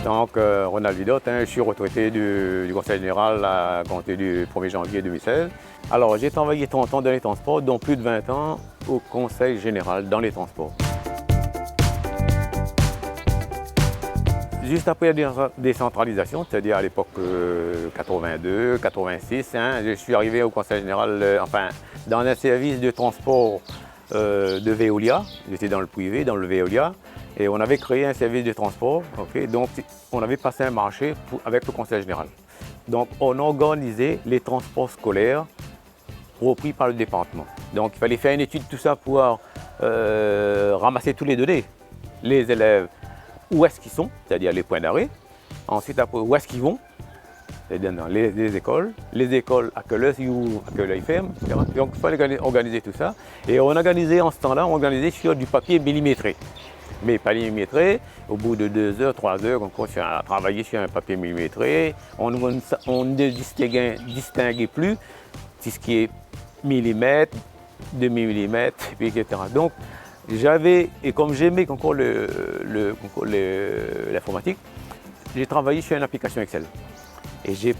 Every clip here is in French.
Donc, Ronald Vidot, je suis retraité du Conseil général à compter du 1er janvier 2016. Alors, j'ai travaillé 30 ans dans les transports, dont plus de 20 ans au Conseil général dans les transports. Juste après la décentralisation, c'est-à-dire à l'époque 82, 86, je suis arrivé au Conseil général, enfin, dans un service de transport de Veolia. J'étais dans le privé, dans le Veolia. Et on avait créé un service de transport, donc on avait passé un marché avec le Conseil général. Donc on organisait les transports scolaires repris par le département. Donc il fallait faire une étude, tout ça, pour ramasser tous les données. Les élèves, où est-ce qu'ils sont, c'est-à-dire les points d'arrêt. Ensuite, après, où est-ce qu'ils vont, c'est-à-dire dans les écoles à quelle heure ils ouvrent, à quelle heure ils ferment, etc. Donc il fallait organiser tout ça. Et on organisait en ce temps-là, on organisait sur du papier millimétré. Mais pas millimétré, au bout de 2 heures, 3 heures, on continue à travailler sur un papier millimétré. On ne distinguait plus ce qui est millimètre, demi-millimètre, etc. Donc, et comme j'aimais encore l'informatique, j'ai travaillé sur une application Excel. Et j'ai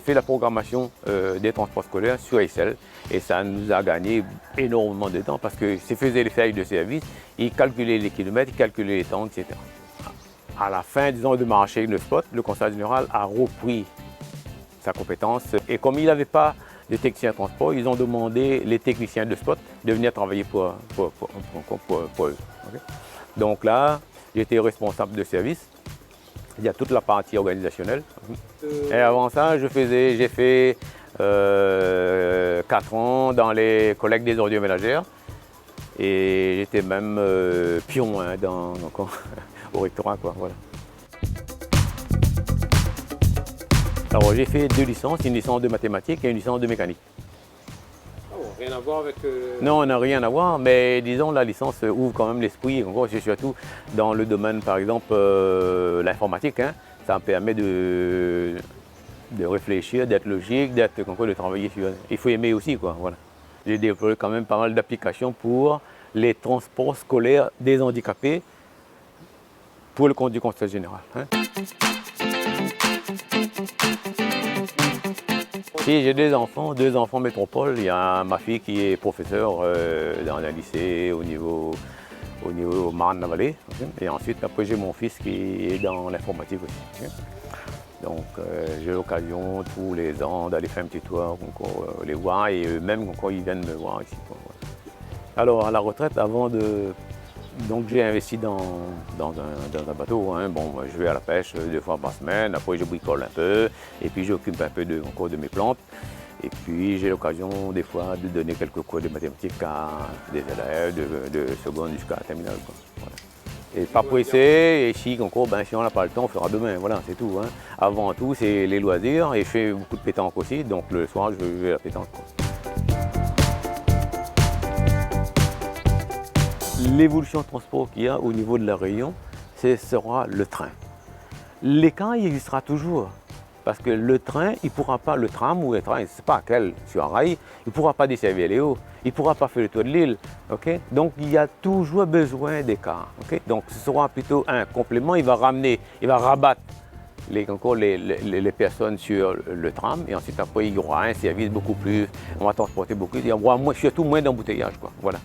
fait la programmation des transports scolaires sur Excel. Et ça nous a gagné énormément de temps parce que ça faisait les feuilles de service, il calculait les kilomètres, il calculait les temps, etc. À la fin, disons, de marché de spot, le Conseil général a repris sa compétence. Et comme il n'avait pas de techniciens de transport, ils ont demandé les techniciens de spot de venir travailler pour eux. Okay. Donc là, j'étais responsable de service. Il y a toute la partie organisationnelle. Et avant ça, j'ai fait 4 ans dans les collectes des ordures ménagères. Et j'étais même pion au rectorat, quoi, voilà. Alors j'ai fait 2 licences, une licence de mathématiques et une licence de mécanique. Oh, rien à voir avec... Non, on n'a rien à voir, mais disons la licence ouvre quand même l'esprit, surtout dans le domaine, par exemple, l'informatique. Ça me permet de réfléchir, d'être logique, de travailler sur... Il faut aimer aussi, quoi, voilà. J'ai développé quand même pas mal d'applications pour les transports scolaires des handicapés pour le compte du Conseil général. Si j'ai 2 enfants métropole. Il y a ma fille qui est professeure dans un lycée au niveau Marne-la-Vallée. Et ensuite, après, j'ai mon fils qui est dans l'informatique aussi. Donc, j'ai l'occasion tous les ans d'aller faire un petit tour, les voir, et eux-mêmes, ils viennent me voir ici. Alors, à la retraite, donc j'ai investi dans un bateau. Bon, je vais à la pêche 2 fois par semaine, après je bricole un peu, et puis j'occupe un peu de mes plantes. Et puis j'ai l'occasion des fois de donner quelques cours de mathématiques à des élèves de seconde jusqu'à la terminale. Voilà. Et pas pressé, et si on n'a pas le temps, on fera demain, voilà, c'est tout. Avant tout, c'est les loisirs, et je fais beaucoup de pétanque aussi, donc le soir, je vais à la pétanque. L'évolution de transport qu'il y a au niveau de la Réunion, ce sera le train. Les cars, il existera toujours. Parce que le train, il ne pourra pas, le tram ou le train, je ne sais pas quel, sur un rail, il ne pourra pas desservir les hauts, il ne pourra pas faire le tour de l'île. Donc il y a toujours besoin des cars. Donc ce sera plutôt un complément, il va rabattre les personnes sur le tram, et ensuite après il y aura un service beaucoup plus, on va transporter beaucoup, il y aura surtout moins d'embouteillage, quoi. Voilà.